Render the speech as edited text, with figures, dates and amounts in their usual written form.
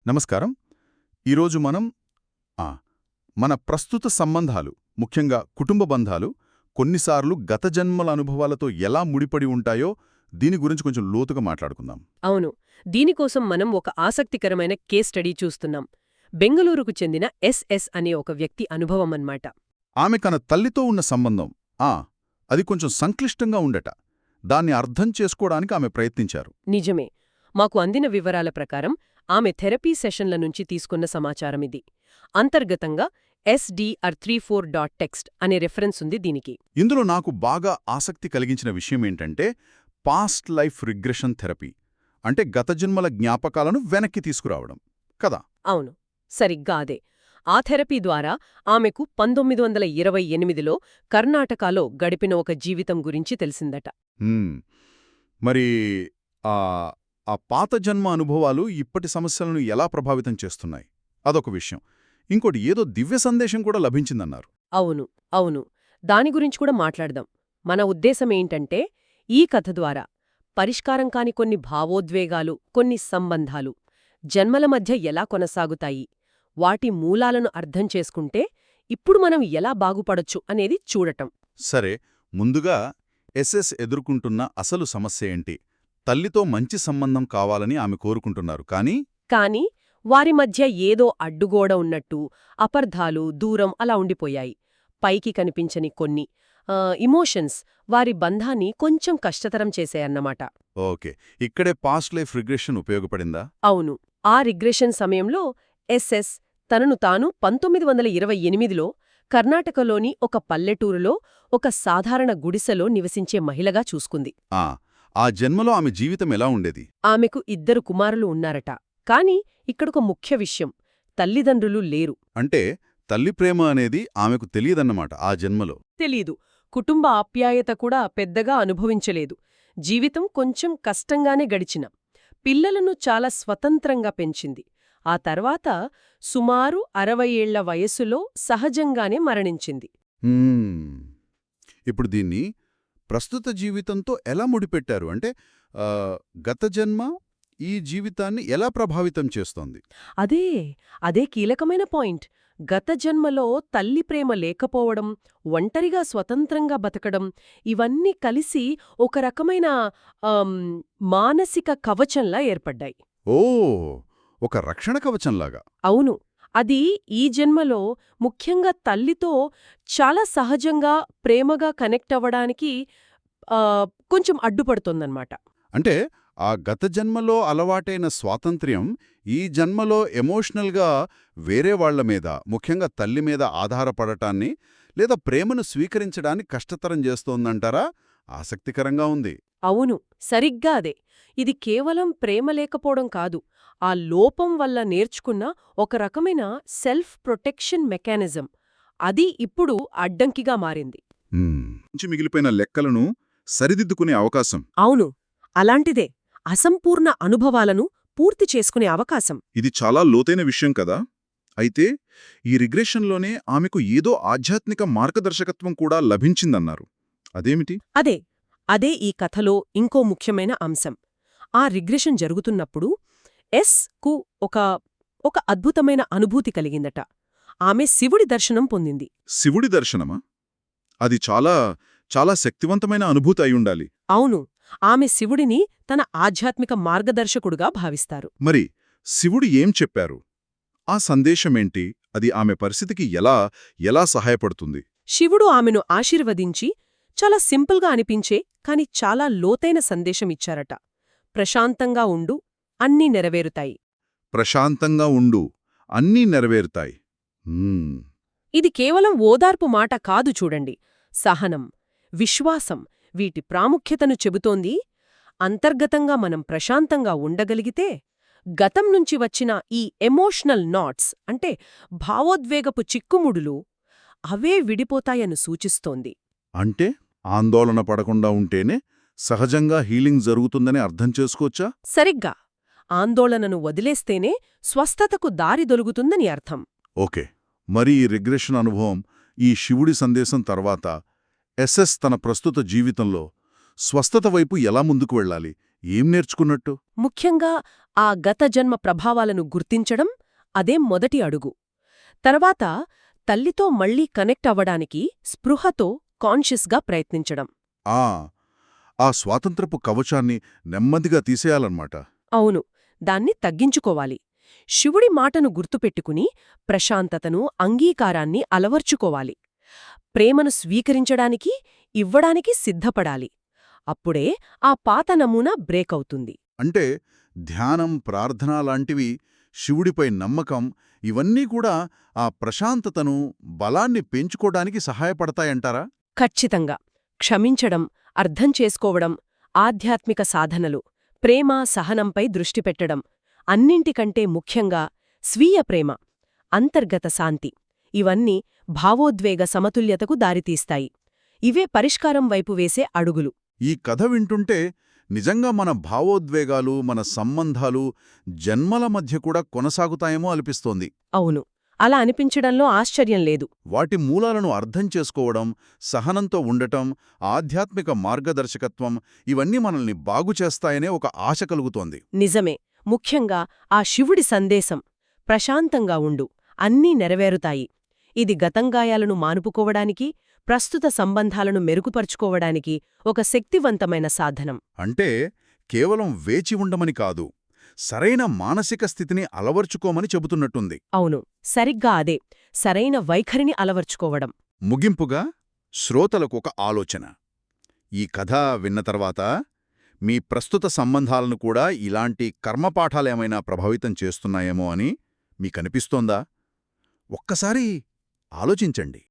నమస్కారం. ఈరోజు మనం ఆ, మన ప్రస్తుత సంబంధాలు, ముఖ్యంగా కుటుంబ బంధాలు, కొన్నిసార్లు గత జన్మల అనుభవాలతో ఎలా ముడిపడి ఉంటాయో దీని గురించి కొంచెం లోతుగా మాట్లాడుకుందాం. అవును. దీనికోసం మనం ఒక ఆసక్తికరమైన కేస్ స్టడీ చూస్తున్నాం. బెంగళూరుకు చెందిన ఎస్ఎస్ అనే ఒక వ్యక్తి అనుభవమన్నమాట. ఆమె తన తల్లితో ఉన్న సంబంధం అది కొంచెం సంక్లిష్టంగా ఉండట. దాన్ని అర్థం చేసుకోవడానికి ఆమె ప్రయత్నించారు. నిజమే. మాకు అందిన వివరాల ప్రకారం ఆమె థెరపీ సెషన్ల నుంచి తీసుకున్న సమాచారమిది. అంతర్గతంగా SDR34.text అనే రెఫరెన్స్ ఉంది దీనికి. ఇందులో నాకు బాగా ఆసక్తి కలిగించిన విషయమేంటంటే పాస్ట్ లైఫ్ రిగ్రెషన్ థెరపీ, అంటే గత జన్మల జ్ఞాపకాలను వెనక్కి తీసుకురావడం కదా. అవును, సరిగ్గా అదే. ఆ థెరపీ ద్వారా ఆమెకు 1928లో కర్ణాటకలో గడిపిన ఒక జీవితం గురించి తెలిసిందట. మరి ఆ ఆ పాత జన్మ అనుభవాలు ఇప్పటి సమస్యలను ఎలా ప్రభావితం చేస్తున్నాయి అదొక విషయం. ఇంకోటి ఏదో దివ్య సందేశం కూడా లభించిందన్నారు. అవును, అవును. దాని గురించి కూడా మాట్లాడదాం. మన ఉద్దేశమేంటంటే ఈ కథ ద్వారా పరిష్కారం కాని కొన్ని భావోద్వేగాలు, కొన్ని సంబంధాలు జన్మల మధ్య ఎలా కొనసాగుతాయి, వాటి మూలాలను అర్థం చేసుకుంటే ఇప్పుడు మనం ఎలా బాగుపడొచ్చు అనేది చూడటం. సరే, ముందుగా ఎస్ఎస్ ఎదుర్కొంటున్న అసలు సమస్య ఏంటి? తల్లితో మంచి సంబంధం కావాలని ఆమె కోరుకుంటున్నారు, కానీ వారి మధ్య ఏదో అడ్డుగోడ ఉన్నట్టు అపర్ధాలు, దూరం అలా ఉండిపోయాయి. పైకి కనిపించని కొన్ని ఇమోషన్స్ వారి బంధాన్ని కొంచెం కష్టతరం చేశాయన్నమాట. ఓకే, ఇక్కడే పాస్ట్ లైఫ్ రిగ్రెషన్ ఉపయోగపడిందా? అవును. ఆ రిగ్రెషన్ సమయంలో ఎస్ఎస్ తనను తాను 1928లో కర్ణాటకలోని ఒక పల్లెటూరులో ఒక సాధారణ గుడిసెలో నివసించే మహిళగా చూసుకుంది. ఆ జన్మలో ఆమె జీవితం ఎలా ఉండేది? ఆమెకు 2 కుమారులు ఉన్నారట. కాని ఇక్కడొక ముఖ్య విషయం, తల్లిదండ్రులు లేరు. అంటే తల్లి ప్రేమ అనేది ఆమెకు తెలియదన్నమాట ఆ జన్మలో. తెలీదు. కుటుంబ ఆప్యాయత కూడా పెద్దగా అనుభవించలేదు. జీవితం కొంచెం కష్టంగానే గడిచిన. పిల్లలను చాలా స్వతంత్రంగా పెంచింది. ఆ తర్వాత సుమారు 60 ఏళ్ల వయస్సులో సహజంగానే మరణించింది. ఇప్పుడు దీన్ని ప్రస్తుత జీవితంతో ఎలా ముడిపెట్టారు? అంటే గత జన్మ ఈ జీవితాన్ని ఎలా ప్రభావితం చేస్తోంది? అదే కీలకమైన పాయింట్. గత జన్మలో తల్లి ప్రేమ లేకపోవడం, ఒంటరిగా స్వతంత్రంగా బతకడం, ఇవన్నీ కలిసి ఒక రకమైన మానసిక కవచంలా ఏర్పడ్డాయి. ఒక రక్షణ కవచంలాగా. అవును. అది ఈ జన్మలో ముఖ్యంగా తల్లితో చాలా సహజంగా, ప్రేమగా కనెక్ట్ అవ్వడానికి కొంచెం అడ్డుపడుతోందన్నమాట. అంటే ఆ గత జన్మలో అలవాటైన స్వాతంత్ర్యం ఈ జన్మలో ఎమోషనల్గా వేరే వాళ్ల మీద, ముఖ్యంగా తల్లి మీద ఆధారపడటాన్ని లేదా ప్రేమను స్వీకరించడాన్ని కష్టతరం చేస్తోందంటారా? ఆసక్తికరంగా ఉంది. అవును, సరిగ్గా అదే. ఇది కేవలం ప్రేమ లేకపోవడం కాదు, ఆ లోపం వల్ల నేర్చుకున్న ఒక రకమైన సెల్ఫ్ ప్రొటెక్షన్ మెకానిజం. అది ఇప్పుడు అడ్డంకిగా మారింది. మిగిలిపోయిన లెక్కలను సరిదిద్దుకునే అవకాశం. అవును, అలాంటిదే. అసంపూర్ణ అనుభవాలను పూర్తి చేసుకునే అవకాశం. ఇది చాలా లోతైన విషయం కదా. అయితే ఈ రిగ్రెషన్లోనే ఆమెకు ఏదో ఆధ్యాత్మిక మార్గదర్శకత్వం కూడా లభించిందన్నారు. అదేమిటి? అదే ఈ కథలో ఇంకో ముఖ్యమైన అంశం. ఆ రిగ్రెషన్ జరుగుతున్నప్పుడు కు ఒక అద్భుతమైన అనుభూతి కలిగిందట. ఆమె శివుడి దర్శనం పొందింది. శివుడి దర్శనమా? అది చాలా చాలా శక్తివంతమైన అనుభూతి అయ్యుండాలి. అవును. ఆమె శివుడిని తన ఆధ్యాత్మిక మార్గదర్శకుడుగా భావిస్తారు. మరి శివుడు ఏం చెప్పారు? ఆ సందేశమేంటి? అది ఆమె పరిస్థితికి ఎలా సహాయపడుతుంది? శివుడు ఆమెను ఆశీర్వదించి చాలా సింపుల్గా అనిపించే కాని చాలా లోతైన సందేశమిచ్చారట. ప్రశాంతంగా ఉండు, అన్నీ నెరవేరుతాయి. ప్రశాంతంగా ఉండు, అన్నీ నెరవేరుతాయి. ఇది కేవలం ఓదార్పు మాట కాదు చూడండి. సహనం, విశ్వాసం, వీటి ప్రాముఖ్యతను చెబుతోంది. అంతర్గతంగా మనం ప్రశాంతంగా ఉండగలిగితే గతం నుంచి వచ్చిన ఈ ఎమోషనల్ నాట్స్, అంటే భావోద్వేగపు చిక్కుముడులు, అవే విడిపోతాయని సూచిస్తోంది. అంటే ఆందోళన పడకుండా ఉంటేనే సహజంగా హీలింగ్ జరుగుతుందని అర్థం చేసుకోవచ్చా? సరిగ్గా. ఆందోళనను వదిలేస్తేనే స్వస్థతకు దారి దొలుగుతుందని అర్థం. ఓకే, మరి ఈ రిగ్రెషన్ అనుభవం, ఈ శివుడి సందేశం తర్వాత ఎస్ఎస్ తన ప్రస్తుత జీవితంలో స్వస్థత వైపు ఎలా ముందుకు వెళ్ళాలి? ఏం నేర్చుకున్నట్టు? ముఖ్యంగా ఆ గత జన్మ ప్రభావాలను గుర్తించడం అదే మొదటి అడుగు. తర్వాత తల్లితో మళ్లీ కనెక్ట్ అవ్వడానికి స్పృహతో కాన్షియస్గా ప్రయత్నించడం. ఆ స్వాతంత్రపు కవచాన్ని నెమ్మదిగా తీసేయాలన్నమాట. అవును, దాన్ని తగ్గించుకోవాలి. శివుడి మాటను గుర్తుపెట్టుకుని ప్రశాంతతను, అంగీకారాన్ని అలవర్చుకోవాలి. ప్రేమను స్వీకరించడానికి, ఇవ్వడానికి సిద్ధపడాలి. అప్పుడే ఆ పాత నమూనా బ్రేక్ అవుతుంది. అంటే ధ్యానం, ప్రార్థన లాంటివి, శివుడిపై నమ్మకం, ఇవన్నీ కూడా ఆ ప్రశాంతతను, బలాన్ని పెంచుకోవడానికి సహాయపడతాయంటారా? ఖచ్చితంగా. క్షమించడం, అర్థం చేసుకోవడం, ఆధ్యాత్మిక సాధనలు, ప్రేమ, సహనంపై దృష్టి పెట్టడం, అన్నింటికంటే ముఖ్యంగా స్వీయ ప్రేమ, అంతర్గత శాంతి, ఇవన్నీ భావోద్వేగ సమతుల్యతకు దారితీస్తాయి. ఇవే పరిష్కారం వైపు వేసే అడుగులు. ఈ కథ వింటుంటే నిజంగా మన భావోద్వేగాలు, మన సంబంధాలు జన్మల మధ్య కూడా కొనసాగుతాయేమో అనిపిస్తోంది. అవును, అలా అనిపించడంలో ఆశ్చర్యం లేదు. వాటి మూలాలను అర్థం చేసుకోవడం, సహనంతో ఉండటం, ఆధ్యాత్మిక మార్గదర్శకత్వం, ఇవన్నీ మనల్ని బాగుచేస్తాయనే ఒక ఆశ కలుగుతోంది. నిజమే. ముఖ్యంగా ఆ శివుడి సందేశం, ప్రశాంతంగా ఉండు, అన్నీ నెరవేరుతాయి. ఇది గతంగాయాలను మానుపుకోవడానికి, ప్రస్తుత సంబంధాలను మెరుగుపరుచుకోవడానికి ఒక శక్తివంతమైన సాధనం. అంటే కేవలం వేచి ఉండమని కాదు, సరైన మానసిక స్థితిని అలవర్చుకోమని చెబుతున్నట్టుంది. అవును, సరిగ్గా అదే. సరైన వైఖరిని అలవర్చుకోవడం. ముగింపుగా శ్రోతలకు ఒక ఆలోచన. ఈ కథ విన్న తర్వాత మీ ప్రస్తుత సంబంధాలను కూడా ఇలాంటి కర్మపాఠాలేమైనా ప్రభావితం చేస్తున్నాయేమో అని మీకనిపిస్తోందా? ఒక్కసారి ఆలోచించండి.